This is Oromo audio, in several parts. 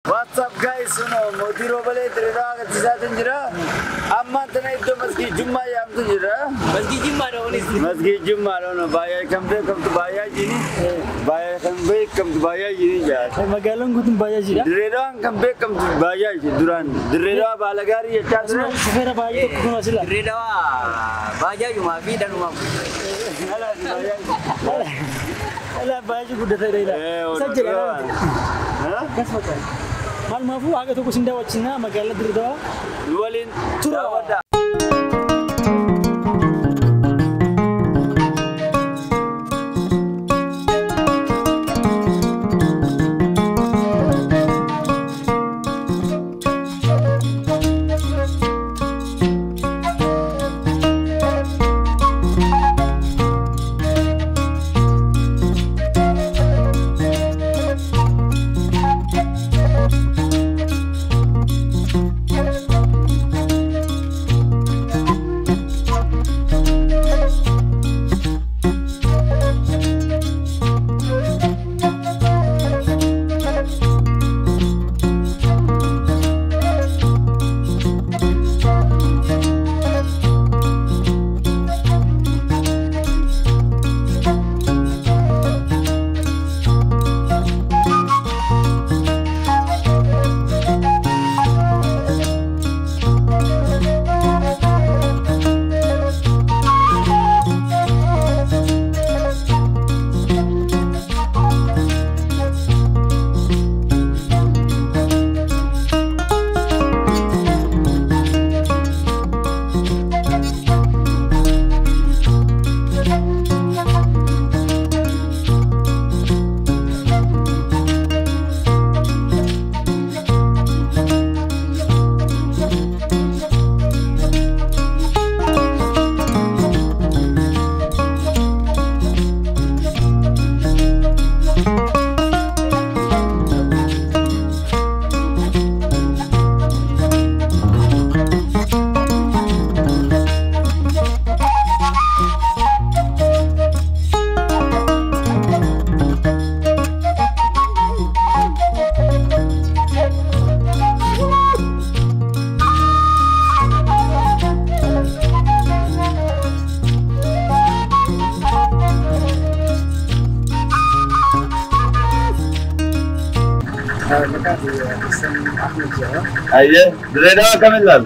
What's up guys? Motiro bale treda agatisaatan jira. Amma tana iddo masjid Jumma yaamtu jira. Masjid Jumma dawani. Masjid Jumma no baya kambe kam tu baya jini. Baya kambe kam tu baya jini ja. Magalang gutun baya jira. Treda kambe kam tu baya jini duran. Treda balagari ya chadra. Sufera baya tu kuna sila. Treda baya Jumma fi dan umam. Ala baya. Ala baya gudda treda. Sajjala. Ha? Kasmata. Mal mafu aga to kusinda wachina magala dirdo. Lualin Tura. Aye, treda kami lal.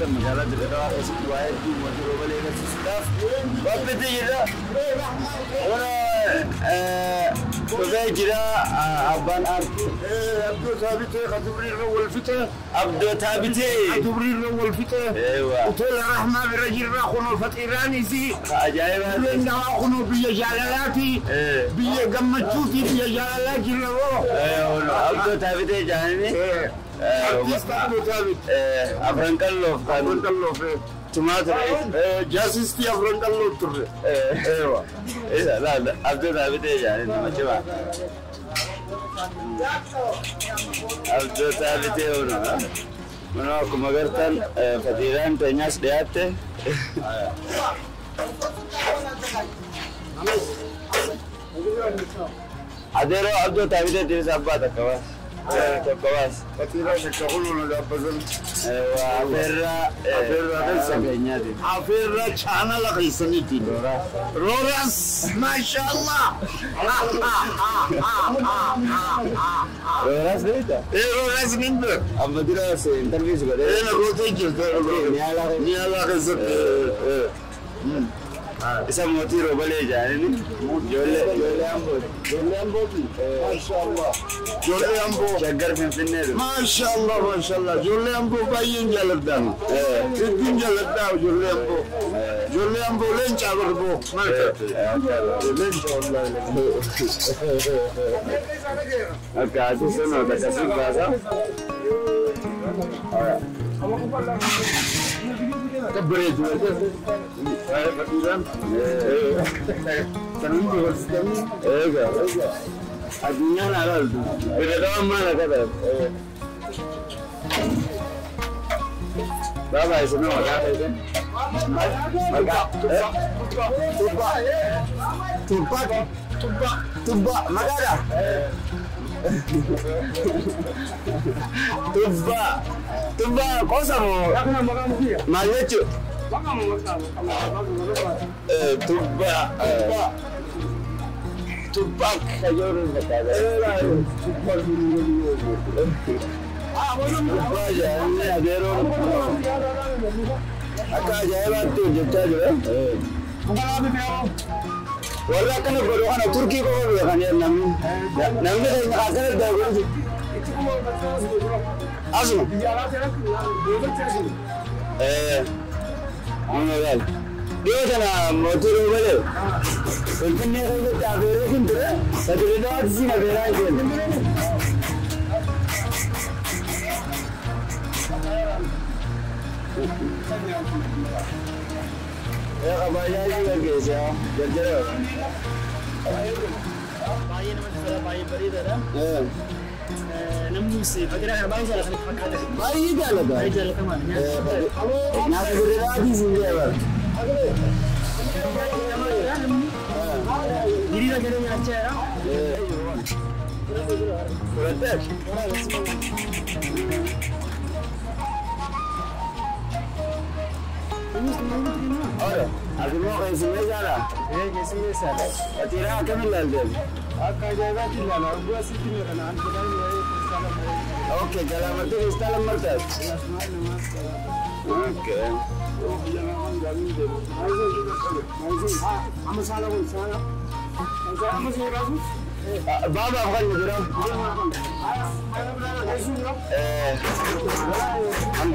كان مجالات الإدارة اسمه واحد مدير وبلي كسستاف وقت تجرا وانا كذا جرا أبان عبدو ثابتة خدبري والفتة عبدو ثابتة خدبري والفتة أيوة وطول رحمة برجل راخون الفتيراني زي عجائب لأن راخون بيجالاتي بيجمعتوتي بيجالاتي لو أيوة عبدو ثابتة جانبي أفرنكالوف أفرنكالوف تماثل جاسستي أفرنكالوف ترى أيوة لا لا عبدو ثابتة يعني ما شبه عبدو ثابتة هنا mana aku magartan fadiran tanyas diate adero abdo tabide diri sabba takawas takawas fadiran shakulu na bazan afirra sabenya di afirra chana la khisani roras mashallah roras deta roras nimbe amadira se interview करे na rote jilta niala khizat ऐसा मोती रोबले जाने नहीं जोले अम्बो की माशाल्लाह जोले अम्बो शक्कर फिरने दो माशाल्लाह जोले अम्बो बाइंग जलता है इतनी जलता है जोले अम्बो लें चावल बो लें चावल अब कैसे सुनो कैसे बाजा كبري جوال هاي فكيران تنين بوستان ايغا الدنيا نالد بدون ما كذا بابا اسمه ولا كذا تبا مكادا تبا كوسامو ماليتشو تبا كجور مكادا تبا جاني اديرو اكا جايبات تو جتا جو والله كان بقول انا تركي بقول كان نمي اخر ده اسمع انا قال دي انا موتور ولا كنت نقول تعبير كنت تدري زي ما بيراي يا خبايا يجي كيسا جرجر باي نمسا باي بريده ده نمسي فكره باي جاله فكره باي جاله كمان ناس بريده زي ده جريده كده ناچا Ahora, ¿alguno que se me sala? Que se me sala. ¿A tirar a qué me la del? Acá ya va a tirar, no voy a decir que me ganan, pero no voy a sala. Okay, que la muerte está la muerte. Okay. I'm a sala with sala. I'm a sala. Baba, what you doing? I'm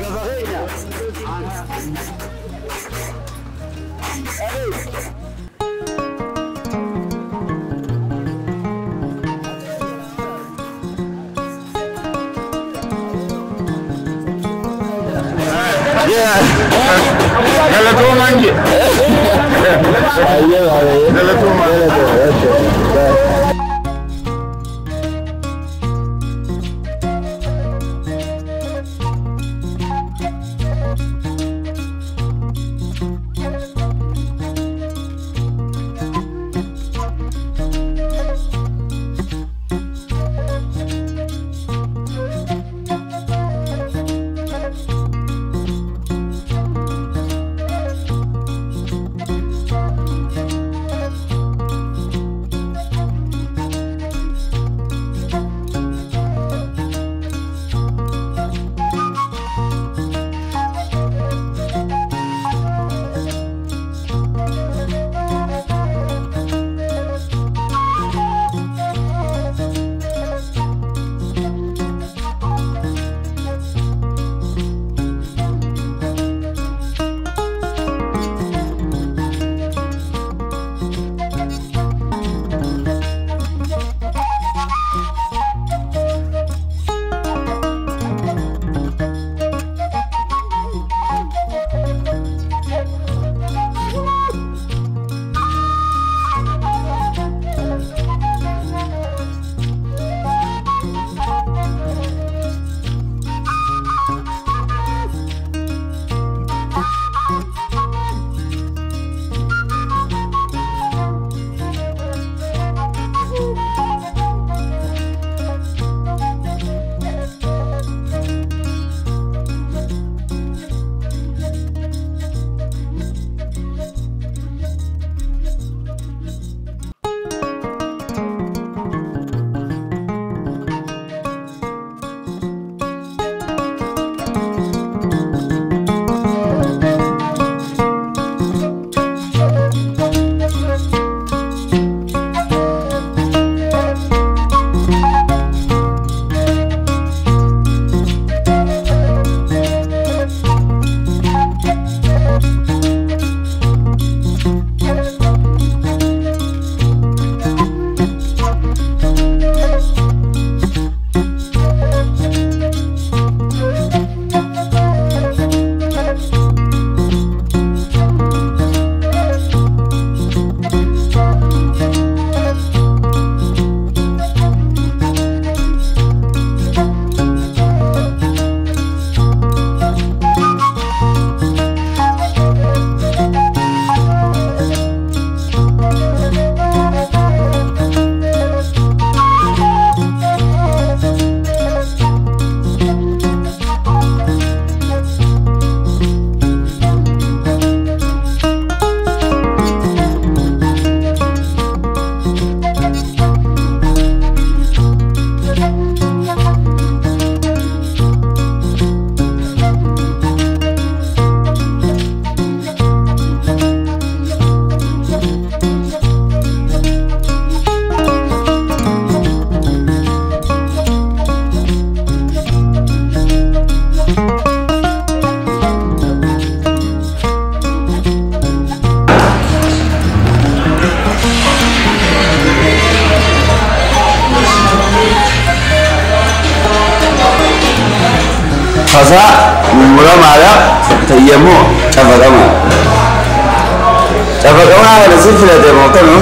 Fasa muramaadha tayyamoo cafaqama. Cafaqama kana si filate moo kanu?